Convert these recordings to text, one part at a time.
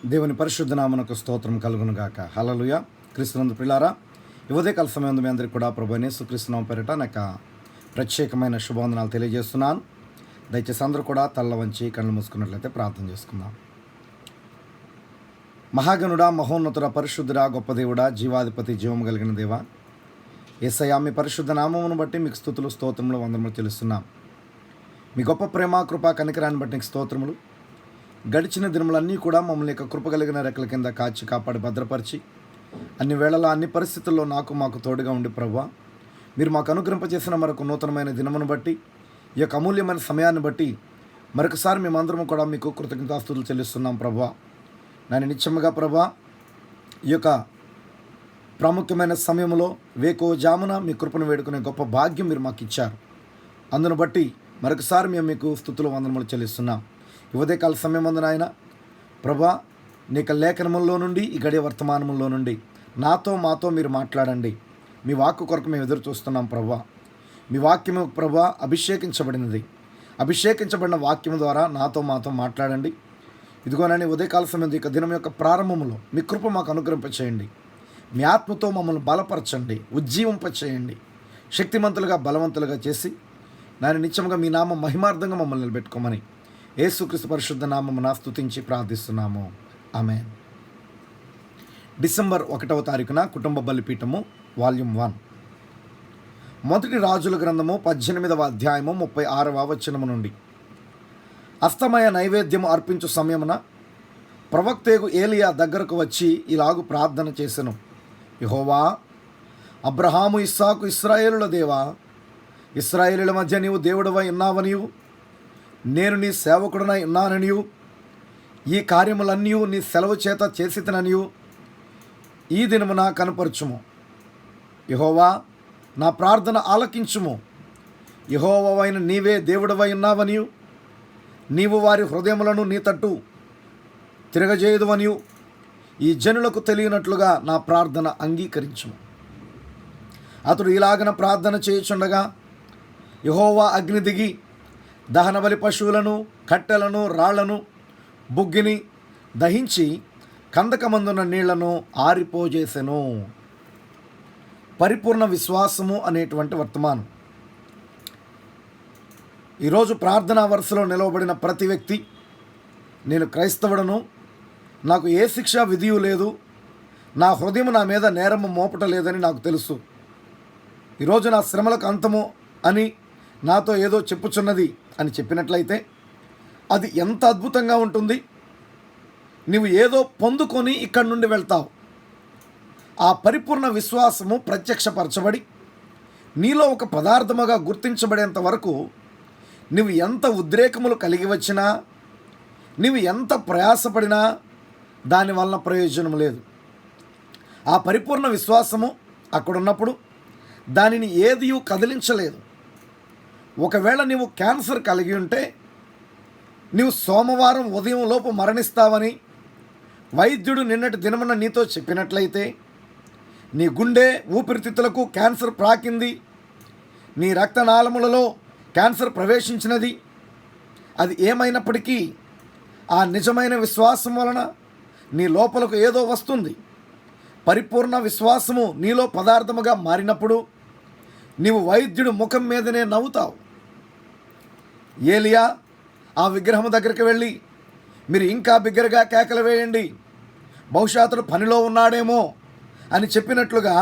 దేవుని పరిశుద్ధ నామమునకు స్తోత్రం కలుగును గాక. హల్లెలూయా. క్రీస్తునందు ప్రియులారా, ఈ ఉదయకాల సమయంలో మీ అందరికీ కూడా ప్రభువైన యేసుక్రీస్తు నామమున పేరిట నాకు ప్రత్యేకమైన శుభవందనాలు తెలియజేస్తున్నాను. దయచేసి అందరూ కూడా తల్ల వంచి కళ్ళు మూసుకున్నట్లయితే ప్రార్థన చేసుకుందాం. మహాగణుడా, మహోన్నతుడా, పరిశుద్ధుడా, గొప్ప దేవుడా, జీవాధిపతి, జీవము కలిగిన దేవా, యేసయ్యా, మీ పరిశుద్ధ నామమును బట్టి మీకు స్తుతులు, స్తోత్రములు, వందనములు తెలుస్తున్నాం. మీ గొప్ప ప్రేమ, కృప, కనికరాన్ని బట్టి మీకు స్తోత్రములు. గడిచిన దినములన్నీ కూడా మమ్మల్ని యొక్క కృప కలిగిన రెక్కల కింద కాచి కాపాడి భద్రపరిచి అన్ని వేళలా అన్ని పరిస్థితుల్లో మాకు తోడుగా ఉండి ప్రభువా, మీరు మాకు అనుగ్రహింపజేసిన మరొక నూతనమైన దినమును బట్టి, ఈ యొక్క అమూల్యమైన సమయాన్ని బట్టి మరొకసారి మేమందరము కూడా మీకు కృతజ్ఞతాస్తుతులు చెల్లిస్తున్నాం ప్రభువా. నేను నిత్యముగా ప్రభువా, ఈ యొక్క ప్రాముఖ్యమైన సమయంలో వేకోజామున మీ కృపను వేడుకునే గొప్ప భాగ్యం మీరు మాకు ఇచ్చారు. అందును బట్టి మరొకసారి మేము మీకు స్తుతులు, వందనములు చెల్లిస్తున్నాం. ఈ ఉదయకాల సమయం అందున ఆయన ప్రభా, నీకు లేఖనముల్లో నుండి ఈ గడియ వర్తమానముల్లో నుండి మాతో మీరు మాట్లాడండి. మీ వాక్కు కొరకు మేము ఎదురు చూస్తున్నాం ప్రభా. మీ వాక్యము ప్రభా అభిషేకించబడినది. అభిషేకించబడిన వాక్యము ద్వారా మాతో మాట్లాడండి. ఇదిగోనని ఉదయకాల సమయం ఇక దినం యొక్క ప్రారంభంలో మీ కృప మాకు అనుగ్రహింపచేయండి. మీ ఆత్మతో మమ్మల్ని బలపరచండి, ఉజ్జీవింపచేయండి, శక్తిమంతులుగా బలవంతులుగా చేసి నేను నిత్యముగా మీ నామం మహిమార్థంగా మమ్మల్ని నిలబెట్టుకోమని యేసుక్రీస్తు పరిశుద్ధ నామమున స్తుతించి ప్రార్థిస్తున్నాము. ఆమేన్. డిసెంబర్ 1వ తారీఖున కుటుంబ బలిపీఠము వాల్యూమ్ 1, మొదటి రాజుల గ్రంథము 18వ అధ్యాయము 36వ వచనము నుండి. అస్తమయ నైవేద్యము అర్పించు సమయమున ప్రవక్తేగు ఏలియా దగ్గరకు వచ్చి ఇలాగు ప్రార్థన చేసెను. యెహోవా, అబ్రహాము, ఇస్సాకు, ఇశ్రాయేలుల దేవా, ఇశ్రాయేలుల మధ్య నీవు దేవుడవై ఉన్నావనియు, నేను నీ సేవకుడనై ఉన్నాననియు, ఈ కార్యములన్నీ నీ సెలవు చేత చేసితననియు ఈ దినమున కనపరచుము. యెహోవా, నా ప్రార్థన ఆలకించుము. యెహోవావైన నీవే దేవుడవై ఉన్నావనియు, నీవు వారి హృదయములను నీ తట్టు తిరగజేయుదువనియు ఈ జనులకు తెలియనట్లుగా నా ప్రార్థన అంగీకరించుము. అతడు ఇలాగన ప్రార్థన చేయుచుండగా యెహోవా అగ్ని దిగి దహనబలి పశువులను, కట్టెలను, రాళ్లను, బుగ్గిని దహించి కందకమందున్న నీళ్లను ఆరిపోజేసెను. పరిపూర్ణ విశ్వాసము అనేటువంటి వర్తమానం. ఈరోజు ప్రార్థనా వరుసలో నిలవబడిన ప్రతి వ్యక్తి, నేను క్రైస్తవుడను, నాకు ఏ శిక్షా విధియు లేదు, నా హృదయం నా మీద నేరము మోపటలేదని నాకు తెలుసు, ఈరోజు నా శ్రమలకు అంతము అని నాతో ఏదో చెప్పుచున్నది అని చెప్పినట్లయితే అది ఎంత అద్భుతంగా ఉంటుంది. నువ్వు ఏదో పొందుకొని ఇక్కడి నుండి వెళ్తావు. ఆ పరిపూర్ణ విశ్వాసము ప్రత్యక్షపరచబడి నీలో ఒక పదార్థముగా గుర్తించబడేంత వరకు నువ్వు ఎంత ఉద్రేకములు కలిగి వచ్చినా, నువ్వు ఎంత ప్రయాసపడినా దానివల్ల ప్రయోజనం లేదు. ఆ పరిపూర్ణ విశ్వాసము అక్కడున్నప్పుడు దానిని ఏది కదిలించలేదు. ఒకవేళ నీవు క్యాన్సర్ కలిగి ఉంటే నీవు సోమవారం ఉదయం లోపు మరణిస్తావని వైద్యుడు నిన్నటి దినమున నీతో చెప్పినట్లయితే, నీ గుండె ఊపిరితిత్తులకు క్యాన్సర్ ప్రాకింది, నీ రక్తనాళములలో క్యాన్సర్ ప్రవేశించినది, అది ఏమైనప్పటికీ ఆ నిజమైన విశ్వాసం వలన నీ లోపలకు ఏదో వస్తుంది. పరిపూర్ణ విశ్వాసము నీలో పదార్థముగా మారినప్పుడు నీవు వైద్యుడు ముఖం మీదనే నవ్వుతావు. ఏలియా ఆ విగ్రహం దగ్గరికి వెళ్ళి, మీరు ఇంకా బిగ్గరగా కేకలు వేయండి, బహుశా అతడు పనిలో ఉన్నాడేమో అని చెప్పినట్లుగా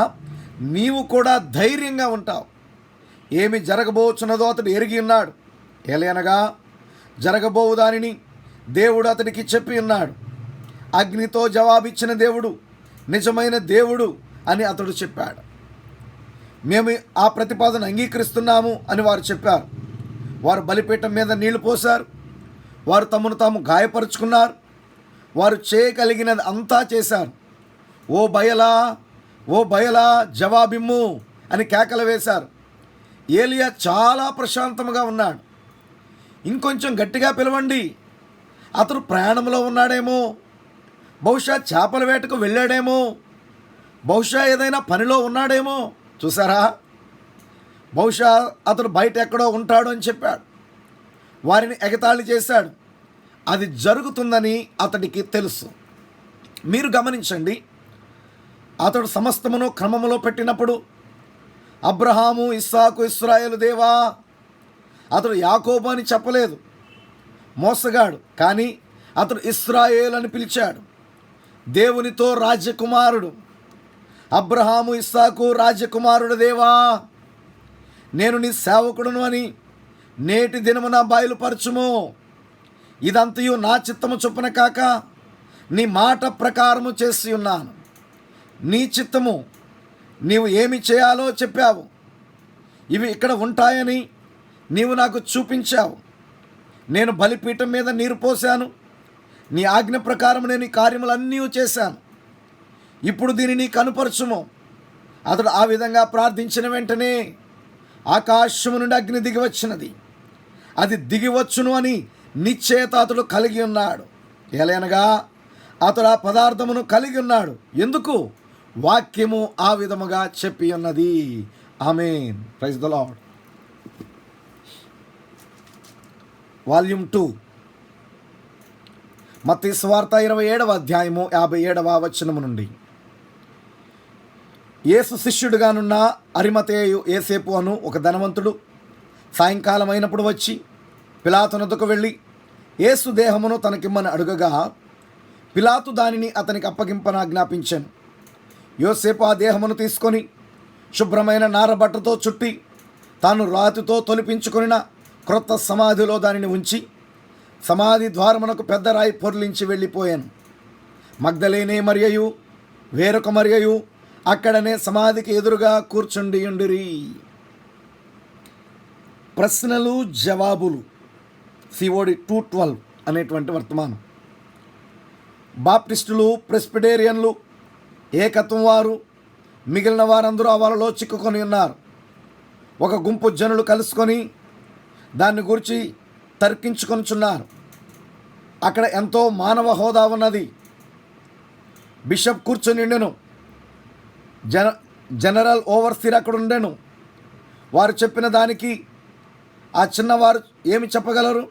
నీవు కూడా ధైర్యంగా ఉంటావు. ఏమి జరగబోచున్నదో అతడు ఎరిగి ఉన్నాడు. ఏలయనగా జరగబోవు దానిని దేవుడు అతడికి చెప్పి ఉన్నాడు. అగ్నితో జవాబిచ్చిన దేవుడు నిజమైన దేవుడు అని అతడు చెప్పాడు. మేము ఆ ప్రతిపాదన అంగీకరిస్తున్నాము అని వారు చెప్పారు. వారు బలిపీఠం మీద నీళ్లు పోశారు. వారు తమను తాము గాయపరుచుకున్నారు. వారు చేయగలిగినది అంతా చేశారు. ఓ బయలా, ఓ బయలా, జవాబిమ్ము అని కేకలు వేశారు. ఏలియా చాలా ప్రశాంతంగా ఉన్నాడు. ఇంకొంచెం గట్టిగా పిలవండి, అతడు ప్రయాణంలో ఉన్నాడేమో, బహుశా చేపల వేటకు వెళ్ళాడేమో, బహుశా ఏదైనా పనిలో ఉన్నాడేమో. చూసారా, బహుశా అతడు బయట ఎక్కడో ఉంటాడు అని చెప్పాడు. వారిని ఎగతాళి చేశాడు. అది జరుగుతుందని అతడికి తెలుసు. మీరు గమనించండి, అతడు సమస్తమును క్రమములో పెట్టినప్పుడు అబ్రహాము, ఇస్సాకు, ఇశ్రాయేలు దేవా, అతడు యాకోబు అని చెప్పలేదు, మోసగాడు, కానీ అతడు ఇశ్రాయేలు అని పిలిచాడు. దేవునితో రాజ్యకుమారుడు. అబ్రహాము, ఇస్సాకు రాజ్యకుమారుడు దేవా, నేను నీ సేవకుడును అని నేటి దినమున బయలుపరచుము. ఇదంతయు నా చిత్తము చొప్పున కాక నీ మాట ప్రకారము చేసి ఉన్నాను. నీ చిత్తము, నీవు ఏమి చేయాలో చెప్పావు. ఇవి ఇక్కడ ఉంటాయని నీవు నాకు చూపించావు. నేను బలిపీఠం మీద నీరు పోశాను. నీ ఆజ్ఞ ప్రకారం నేను ఈ కార్యములన్నీ చేశాను. ఇప్పుడు దీనిని కనుపరచుము. అతడు ఆ విధంగా ప్రార్థించిన వెంటనే ఆకాశము నుండి అగ్ని దిగివచ్చినది. అది దిగివచ్చును అని నిశ్చయత అతడు కలిగి ఉన్నాడు. ఎలయనగా అతడు ఆ పదార్థమును కలిగి ఉన్నాడు. ఎందుకు? వాక్యము ఆ విధముగా చెప్పి ఉన్నది. Amen. Praise the lord. Volume 2, Matthayi సువార్త 27వ అధ్యాయము 57వ వచనము నుండి. యేసు శిష్యుడుగానున్న అరిమతేయు యోసేపు అను ఒక ధనవంతుడు సాయంకాలం అయినప్పుడు వచ్చి పిలాతునొద్దకు వెళ్ళి యేసు దేహమును తనకిమ్మని అడుగగా పిలాతు దానిని అతనికి అప్పగింపన ఆజ్ఞాపించాను. యోసేపు ఆ దేహమును తీసుకొని శుభ్రమైన నారబట్టతో చుట్టి తాను రాతితో తొలిపించుకొనిన క్రొత్త సమాధిలో దానిని ఉంచి సమాధి ద్వారమునకు పెద్ద రాయి పొర్లించి వెళ్ళిపోయాను. మగ్దలేనే మరియయు వేరొక మరియయు అక్కడనే సమాధికి ఎదురుగా కూర్చుండి ఉండిరి. ప్రశ్నలు జవాబులు, COD 2:12 అనేటువంటి వర్తమానం. బాప్టిస్టులు, ప్రెస్బిటేరియన్లు, ఏకత్వం వారు, మిగిలిన వారందరూ వాళ్ళలో చిక్కుకొని ఉన్నారు. ఒక గుంపు జనులు కలుసుకొని దాన్ని గురించి తర్కించుకొనిచున్నారు. అక్కడ ఎంతో మానవ హోదా ఉన్నది. బిషప్ కూర్చొని ఉండెను. జనరల్ ఓవర్సీర్ అక్కడ ఉండెను. వారు చెప్పిన దానికి ఆ చిన్నవారు ఏమి చెప్పగలరు?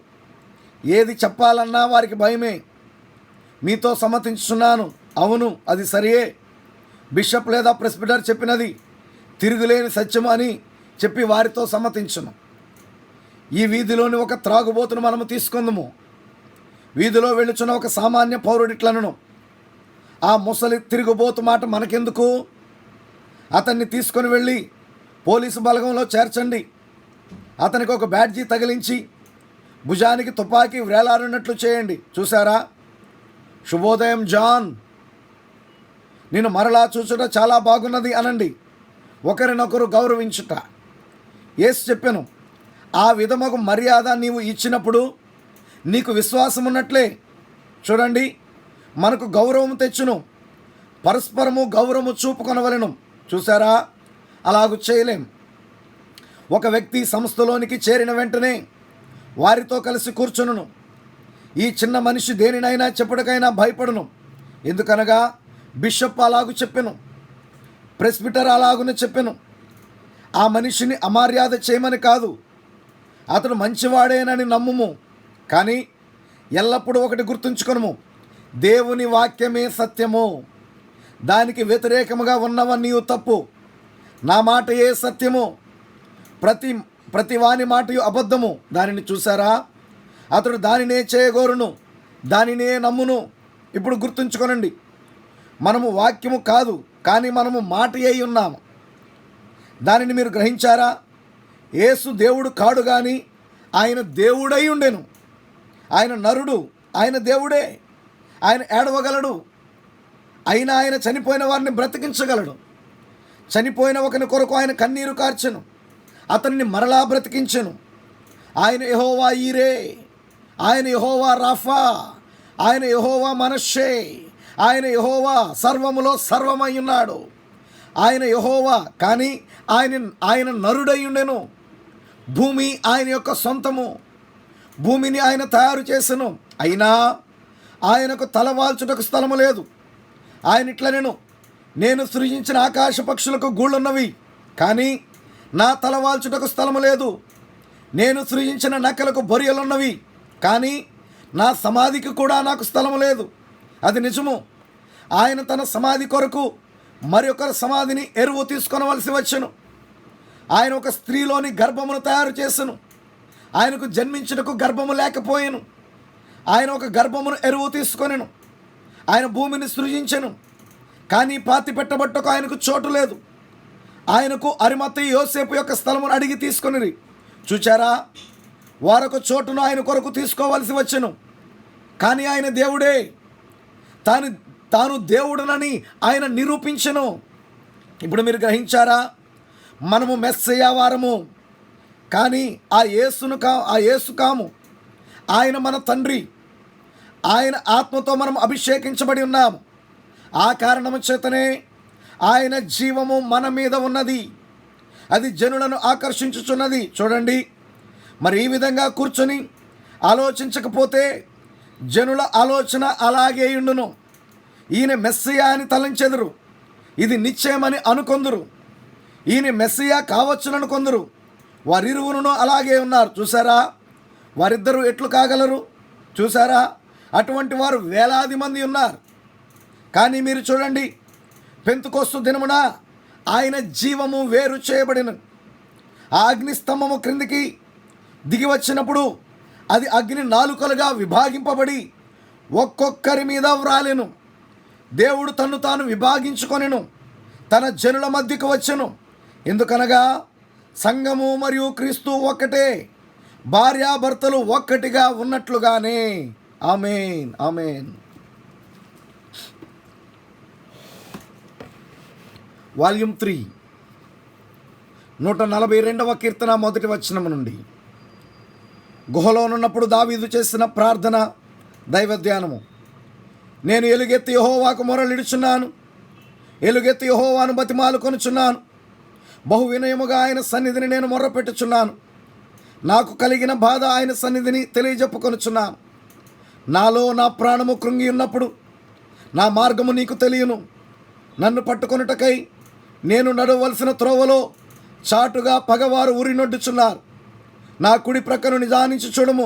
ఏది చెప్పాలన్నా వారికి భయమే. మీతో సమ్మతించున్నాను, అవును అది సరియే, బిషప్ లేదా ప్రెస్బిటర్ చెప్పినది తిరుగులేని సత్యము అని చెప్పి వారితో సమ్మతించును. ఈ వీధిలోని ఒక త్రాగుబోతును మనము తీసుకుందాము. వీధిలో వెళ్ళుచున్న ఒక సామాన్య పౌరుడిట్లను, ఆ ముసలి తిరుగుబోతు మాట మనకెందుకు? అతన్ని తీసుకొని వెళ్ళి పోలీసు బలగంలో చేర్చండి. అతనికి ఒక బ్యాడ్జీ తగిలించి భుజానికి తుపాకీ వేలాడినట్లు చేయండి. చూసారా? శుభోదయం జాన్, నేను మరలా చూచుట చాలా బాగున్నది అనండి. ఒకరినొకరు గౌరవించుట. యేసు చెప్పెను, ఆ విధముకు మర్యాద నీవు ఇచ్చినప్పుడు నీకు విశ్వాసం ఉన్నట్లే. చూడండి, మనకు గౌరవం తెచ్చును, పరస్పరము గౌరవము చూపుకొనవలెను. చూసారా? అలాగూ చేయలేం. ఒక వ్యక్తి సంస్థలోనికి చేరిన వెంటనే వారితో కలిసి కూర్చును. ఈ చిన్న మనిషి దేనినైనా చెప్పుడుకైనా భయపడును. ఎందుకనగా బిషప్ అలాగూ చెప్పెను, ప్రెస్బిటర్ అలాగునే చెప్పెను. ఆ మనిషిని అమర్యాద చేయమని కాదు, అతడు మంచివాడేనని నమ్ముము. కానీ ఎల్లప్పుడూ ఒకటి గుర్తుంచుకొనుము, దేవుని వాక్యమే సత్యము, దానికి వ్యతిరేకముగా ఉన్నవన్నీ తప్పు. నా మాట ఏ సత్యము, ప్రతి వాని మాటయు అబద్ధము. దానిని చూసారా? అతడు దానినే చేయగోరును, దానినే నమ్మును. ఇప్పుడు గుర్తుంచుకొనండి, మనము వాక్యము కాదు, కానీ మనము మాట అయి ఉన్నాము. దానిని మీరు గ్రహించారా? యేసు దేవుడు కాడు, కానీ ఆయన దేవుడై ఉండెను. ఆయన నరుడు, ఆయన దేవుడే. ఆయన ఏడవగలడు, అయినా ఆయన చనిపోయిన వారిని బ్రతికించగలడు. చనిపోయిన ఒకని కొరకు ఆయన కన్నీరు కార్చెను, అతన్ని మరలా బ్రతికించెను. ఆయన యెహోవా ఈరే, ఆయన యెహోవా రాఫా, ఆయన యెహోవా మనష్షే, ఆయన యెహోవా సర్వములో సర్వమై ఉన్నాడు. ఆయన యెహోవా, కానీ ఆయన నరుడై ఉండెను. భూమి ఆయన యొక్క సొంతము, భూమిని ఆయన తయారు చేసెను. అయినా ఆయనకు తలవాల్చుటకు స్థలము లేదు. ఆయన ఇట్లా, నేను సృజించిన ఆకాశ పక్షులకు గూళ్ళున్నవి, కానీ నా తలవాల్చుటకు స్థలము లేదు. నేను సృజించిన నక్కలకు బొరియలున్నవి, కానీ నా సమాధికి కూడా నాకు స్థలము లేదు. అది నిజము. ఆయన తన సమాధి కొరకు మరి ఒకరి సమాధిని ఎరువు తీసుకొనవలసి వచ్చును. ఆయన ఒక స్త్రీలోని గర్భమును తయారు చేసెను. ఆయనకు జన్మించుటకు గర్భము లేకపోయెను. ఆయన ఒక గర్భమును ఎరువు తీసుకొనెను. ఆయన భూమిని సృజించెను, కానీ పాతి పెట్టబట్టకు ఆయనకు చోటు లేదు. ఆయనకు అరిమత్తయి యోసేపు యొక్క స్థలమును అడిగి తీసుకొనిరి. చూచారా, వారొక చోటును ఆయన కొరకు తీసుకోవలసి వచ్చెను. కానీ ఆయన దేవుడే, తాను దేవుడునని ఆయన నిరూపించెను. ఇప్పుడు మీరు గ్రహించారా? మనము మెస్సయ్య వారము, కానీ ఆ యేసు కాము. ఆయన మన తండ్రి. ఆయన ఆత్మతో మనం అభిషేకించబడి ఉన్నాము. ఆ కారణము చేతనే ఆయన జీవము మన మీద ఉన్నది. అది జనులను ఆకర్షించుచున్నది. చూడండి, మరి ఈ విధంగా కూర్చొని ఆలోచించకపోతే జనుల ఆలోచన అలాగే ఉండును. ఈయన మెస్సియా అని తలంచెదరు. ఇది నిశ్చయమని అనుకొందురు. ఈయన మెస్సియా కావచ్చునని కొందరు. వారిరువును అలాగే ఉన్నారు. చూసారా, వారిద్దరూ ఎట్లు కాగలరు? చూసారా, అటువంటి వారు వేలాది మంది ఉన్నారు. కానీ మీరు చూడండి, పెంతుకొస్తు దినమున ఆయన జీవము వేరు చేయబడిన ఆ అగ్నిస్తంభము క్రిందికి దిగి వచ్చినప్పుడు అది అగ్ని నాలుకలుగా విభాగింపబడి ఒక్కొక్కరి మీద వ్రాలెను. దేవుడు తన్ను తాను విభాగించుకొనెను, తన జనుల మధ్యకు వచ్చెను. ఎందుకనగా సంఘము మరియు క్రీస్తు ఒక్కటే, భార్యాభర్తలు ఒక్కటిగా ఉన్నట్లుగానే. ఆమేన్, ఆమేన్. వాల్యూమ్ 3, 142వ కీర్తన, మొదటి వచనము నుండి. గుహలోనున్నప్పుడు దావీదు చేసిన ప్రార్థన, దైవ ధ్యానము. నేను ఎలుగెత్తి యెహోవాకు మొరలిడుచున్నాను, ఎలుగెత్తి యెహోవాను బతిమాలుకొనుచున్నాను. బహు వినయముగా ఆయన సన్నిధిని నేను మొర్రపెట్టుచున్నాను. నాకు కలిగిన బాధ ఆయన సన్నిధిని తెలియజెప్పుకొనుచున్నాను. నాలో నా ప్రాణము కృంగి ఉన్నప్పుడు నా మార్గము నీకు తెలియను. నన్ను పట్టుకొనుటకై నేను నడవలసిన త్రోవలో చాటుగా పగవారు ఉరినొడ్డుచున్నారు. నా కుడి ప్రక్కను నిజానించి చూడము.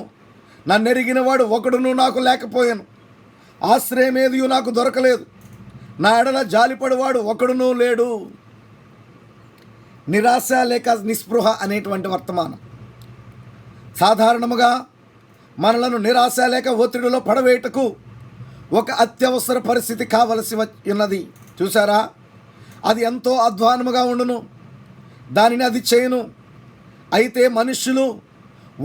నన్నెరిగిన వాడు ఒకడును నాకు లేకపోయాను. ఆశ్రయమేదియు నాకు దొరకలేదు. నా ఎడల జాలిపడివాడు ఒకడునూ లేడు. నిరాశ లేక నిస్పృహ అనేటువంటి వర్తమానం సాధారణముగా మనలను నిరాశ లేక ఒత్తిడిలో పడవేయటకు ఒక అత్యవసర పరిస్థితి కావలసి ఉన్నది. చూసారా, అది ఎంతో అధ్వానముగా ఉండును, దానిని అది చేయను. అయితే మనుష్యులు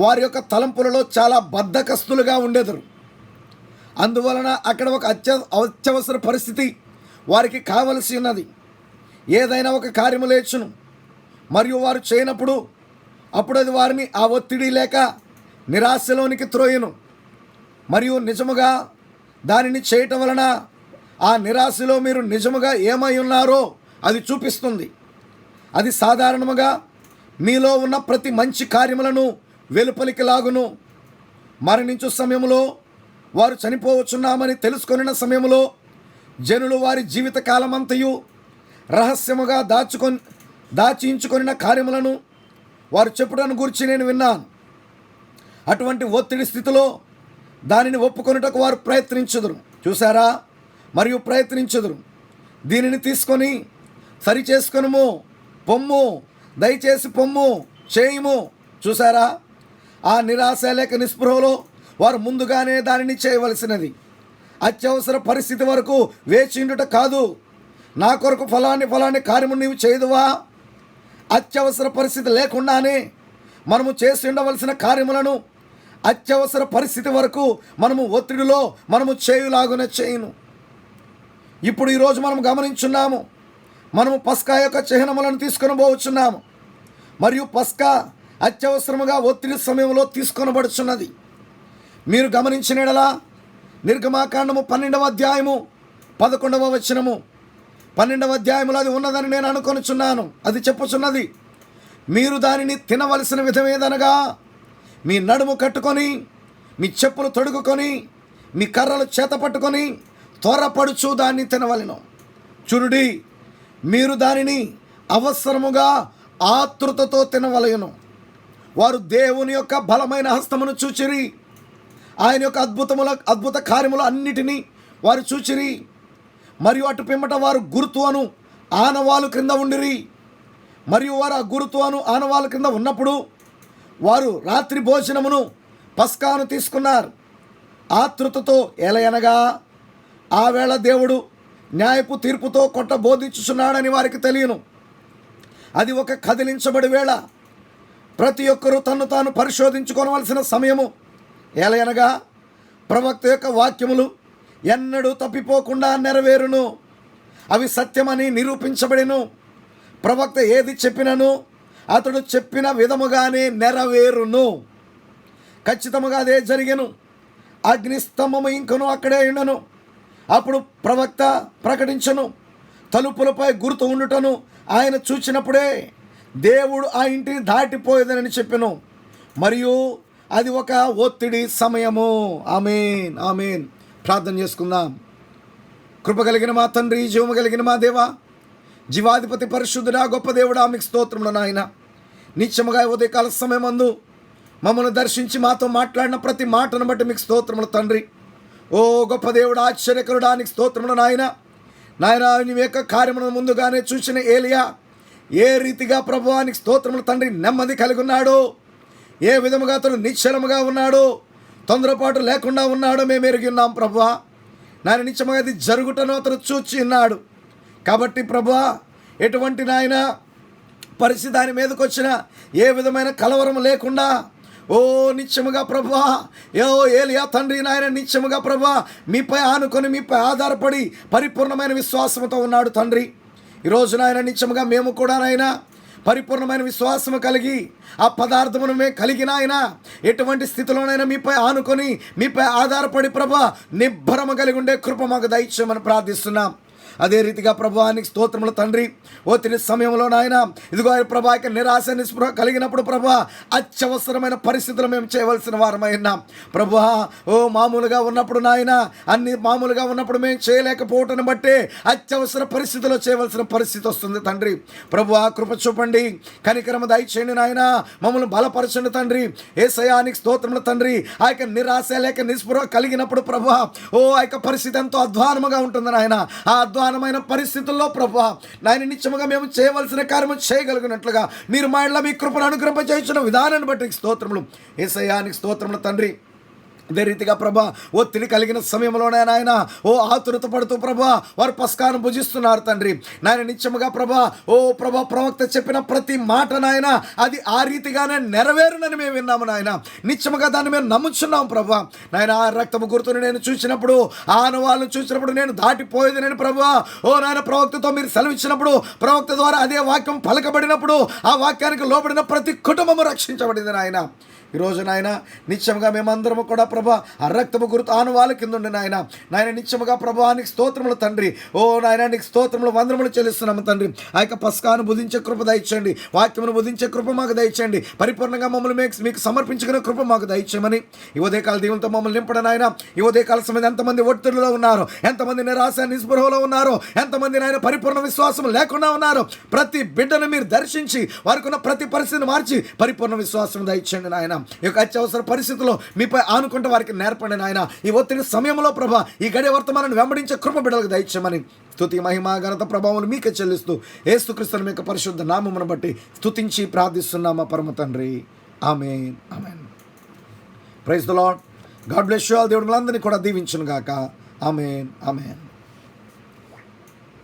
వారి యొక్క తలంపులలో చాలా బద్ధకస్తులుగా ఉండేదరు. అందువలన అక్కడ ఒక అత్యవసర పరిస్థితి వారికి కావలసి ఉన్నది. ఏదైనా ఒక కార్యము లేచును మరియు వారు చేయనప్పుడు అప్పుడు అది వారిని ఆ ఒత్తిడి లేక నిరాశలోనికి త్రోయును. మరియు నిజముగా దానిని చేయటం వలన ఆ నిరాశలో మీరు నిజముగా ఏమై ఉన్నారో అది చూపిస్తుంది. అది సాధారణముగా మీలో ఉన్న ప్రతి మంచి కార్యములను వెలుపలికి లాగును. మరణించు సమయంలో, వారు చనిపోవచ్చున్నామని తెలుసుకొనిన సమయంలో జనులు వారి జీవిత కాలమంతయు రహస్యముగా దాచించుకొనిన కార్యములను వారు చెప్పుటను గురించి నేను విన్నాను. అటువంటి ఒత్తిడి స్థితిలో దానిని ఒప్పుకొనుటకు వారు ప్రయత్నించుదురు. చూసారా, మరియు ప్రయత్నించుదురు. దీనిని తీసుకొని సరిచేసుకొనుము, పొమ్ము, దయచేసి పొమ్ము, చేయుము. చూసారా, ఆ నిరాశ లేక నిస్పృహలో వారు ముందుగానే దానిని చేయవలసినది. అత్యవసర పరిస్థితి వరకు వేచిండుట కాదు. నా కొరకు ఫలాని కార్యము నీవు చేయదువా? అత్యవసర పరిస్థితి లేకుండానే మనము చేసి ఉండవలసిన కార్యములను అత్యవసర పరిస్థితి వరకు మనము ఒత్తిడిలో మనము చేయులాగునే చేయును. ఇప్పుడు ఈరోజు మనం గమనించున్నాము, మనము పస్కా యొక్క చిహ్నములను తీసుకొని పోవచ్చున్నాము. మరియు పస్కా అత్యవసరముగా ఒత్తిడి సమయంలో తీసుకొనబడుచున్నది. మీరు గమనించిన యెడల నిర్గమాకాండము 12వ అధ్యాయము 11వ వచనము, 12వ అధ్యాయములో అది ఉన్నదని నేను అనుకొనుచున్నాను. అది చెప్పుచున్నది, మీరు దానిని తినవలసిన విధమేదనగా మీ నడుము కట్టుకొని, మీ చెప్పులు తొడుగుకొని, మీ కర్రలు చేత పట్టుకొని త్వరపడుచు దాన్ని తినవలెను. చూడుడి, మీరు దానిని అవసరముగా ఆతృతతో తినవలెను. వారు దేవుని యొక్క బలమైన హస్తమును చూచిరి, ఆయన యొక్క అద్భుత కార్యములు అన్నిటినీ వారు చూచిరి. మరియు అటు పిమ్మట వారు గుర్తు అను ఆనవాలు క్రింద ఉండిరి. మరియు వారు ఆ గుర్తు అను ఆనవాలు క్రింద ఉన్నప్పుడు వారు రాత్రి భోజనమును పస్కాను తీసుకున్నారు ఆతృతతో. ఎలయనగా ఆ వేళ దేవుడు న్యాయపు తీర్పుతో కొట్ట బోధించుచున్నాడని వారికి తెలియను. అది ఒక కదిలించబడి వేళ, ప్రతి ఒక్కరూ తన్ను తాను పరిశోధించుకోవలసిన సమయము. ఎలయనగా ప్రవక్త యొక్క వాక్యములు ఎన్నడూ తప్పిపోకుండా నెరవేరును, అవి సత్యమని నిరూపించబడెను. ప్రవక్త ఏది చెప్పినను అతడు చెప్పిన విధముగానే నెరవేరును. ఖచ్చితంగా అదే జరిగెను. అగ్నిస్తంభము ఇంకను అక్కడే ఉండను. అప్పుడు ప్రవక్త ప్రకటించను, తలుపులపై గుర్తు ఉండుటను ఆయన చూచినప్పుడే దేవుడు ఆ ఇంటిని దాటిపోయేదని చెప్పెను. మరియు అది ఒక ఒత్తిడి సమయము. ఆమేన్, ఆమేన్. ప్రార్థన చేసుకుందాం. కృప కలిగిన మా తండ్రి, జీవము కలిగిన మా దేవా, జీవాధిపతి పరిశుద్ధుడా, గొప్ప దేవుడా, మీకు స్తోత్రములు నాయన. నిత్యముగా ఉదయకాల సమయమందు మమ్మల్ని దర్శించి మాతో మాట్లాడిన ప్రతి మాటను బట్టి మీకు స్తోత్రములు తండ్రి. ఓ గొప్ప దేవుడు, ఆశ్చర్యకరుడా, నీకు స్తోత్రములు నాయన. నాయన, నీ యొక్క కార్యములను ముందుగానే చూసిన ఏలియా ఏ రీతిగా ప్రభువానికి స్తోత్రములు తండ్రి నెమ్మది కలిగి ఉన్నాడో, ఏ విధముగా అతను నిశ్చలముగా ఉన్నాడో, తొందరపాటు లేకుండా ఉన్నాడో మేము ఎరిగి ఉన్నాం ప్రభువా. నాయన, నిత్యముగా అది జరుగుటను అతను చూచి ఉన్నాడు. కాబట్టి ప్రభువా, ఎటువంటి నాయన పరిస్థితి ఆయన మీదకి వచ్చిన ఏ విధమైన కలవరం లేకుండా ఓ నిత్యముగా ప్రభువా, ఏలియా తండ్రి నాయన నిత్యముగా ప్రభువా మీపై ఆనుకొని మీపై ఆధారపడి పరిపూర్ణమైన విశ్వాసంతో ఉన్నాడు తండ్రి. ఈరోజు నాయన నిత్యముగా మేము కూడా నాయన పరిపూర్ణమైన విశ్వాసము కలిగి ఆ పదార్థమును మేము కలిగిన ఆయన ఎటువంటి స్థితిలోనైనా మీపై ఆనుకొని మీపై ఆధారపడి ప్రభా నిబ్బరము కలిగి ఉండే కృప మాకు దయచేయమని ప్రార్థిస్తున్నాం. అదే రీతిగా ప్రభువానికి స్తోత్రములు తండ్రి. ఒత్తిడి సమయంలో నాయన ఇదిగో ప్రభా నిరాశ నిస్పృహ కలిగినప్పుడు ప్రభా అత్యవసరమైన పరిస్థితులు మేము చేయవలసిన వారమై ఉన్నాం ప్రభువా. ఓ మామూలుగా ఉన్నప్పుడు నాయన అన్ని మామూలుగా ఉన్నప్పుడు మేము చేయలేకపోవటాన్ని బట్టి అత్యవసర పరిస్థితుల్లో చేయవలసిన పరిస్థితి వస్తుంది తండ్రి. ప్రభువా కృప చూపండి, కనికరము దయచేయండి నాయన, మమ్మల్ని బలపరచండి తండ్రి. యేసయ్యానికి స్తోత్రములు తండ్రి. ఆ యొక్క నిరాశ లేక నిస్పృహ కలిగినప్పుడు ప్రభువా ఓ ఆ యొక్క పరిస్థితి ఎంతో అధ్వానముగా ఉంటుంది నాయన. ఆ అధ్వానమైన పరిస్థితుల్లో ప్రభువా నాయన నిత్యముగా మేము చేయవలసిన కార్యము చేయగలిగినట్లుగా మీరు మా ఇళ్ళ మీ కృపను అనుగ్రహింపజేస్తున్న విధానాన్ని బట్టి స్తోత్రములు. యేసయ్యానికి స్తోత్రములు తండ్రి. అదే రీతిగా ప్రభా ఒత్తిడి కలిగిన సమయంలోనే నాయన ఓ ఆతురత పడుతూ ప్రభా వారు పస్కాను భుజిస్తున్నారు తండ్రి. నాయన నిత్యముగా ప్రభా ఓ ప్రభా ప్రవక్త చెప్పిన ప్రతి మాట నాయన అది ఆ రీతిగానే నెరవేరునని మేము విన్నాము నాయన. నిత్యముగా దాన్ని మేము నమ్ముచున్నాం ప్రభా. నాయన ఆ రక్తము గుర్తుని నేను చూసినప్పుడు, ఆ ఆనవాళ్ళను చూసినప్పుడు నేను దాటిపోయేది నేను ప్రభా. ఓ నాయన ప్రవక్తతో మీరు సెలవిచ్చినప్పుడు, ప్రవక్త ద్వారా అదే వాక్యం పలకబడినప్పుడు ఆ వాక్యానికి లోబడిన ప్రతి కుటుంబము రక్షించబడింది నాయన. ఈరోజు నాయన నిత్యముగా మేమందరము కూడా ప్రభా ఆ రక్తము గుర్తు ఆనవాళ్ళ కింద ఉండి నాయన నిత్యముగా ప్రభానికి స్తోత్రములు తండ్రి. ఓ నాయన నీకు స్తోత్రములు వందనములు చెల్లిస్తున్నాము తండ్రి. ఆ యొక్క పస్కాను బుధించే కృప దయచేయండి, వాక్యమును బుధించే కృప మాకు దయచేయండి, పరిపూర్ణంగా మమ్మల్ని మీకు సమర్పించుకునే కృప మాకు దయచేయమని ఈ ఉదయకాల దీవులతో మమ్మల్ని నింపడం నాయన. ఈ ఉదయకాల సమయం ఎంతమంది ఒత్తిడిలో ఉన్నారు, ఎంతమంది నిరాశ నిస్పృహలో ఉన్నారు, ఎంతమంది నాయన పరిపూర్ణ విశ్వాసం లేకుండా ఉన్నారు, ప్రతి బిడ్డను మీరు దర్శించి వారికి ఉన్న ప్రతి పరిస్థితిని మార్చి పరిపూర్ణ విశ్వాసం దయచేయండి నాయన. ఈ యొక్క అత్యవసర పరిస్థితుల్లో మీపై ఆనుకుంటే వారికి నేర్పండి నాయన. ఈ ఒత్తిడి సమయంలో ప్రభా ఈ గడియ వర్తమానాన్ని వెంబడించే కృప బిడ్డలకు దయచేయమని స్తుతి మహిమ ఘనత ప్రభావం మీకే చెల్లిస్తూ యేసుక్రీస్తు యొక్క పరిశుద్ధ నామమును బట్టి స్తుతించి ప్రార్థిస్తున్నామా పరమ తండ్రి. Amen, amen. Praise the lord. God bless you all. దేవుడు మనందరినీ కూడా దీవించును గాక. ఆమేన్, ఆమేన్.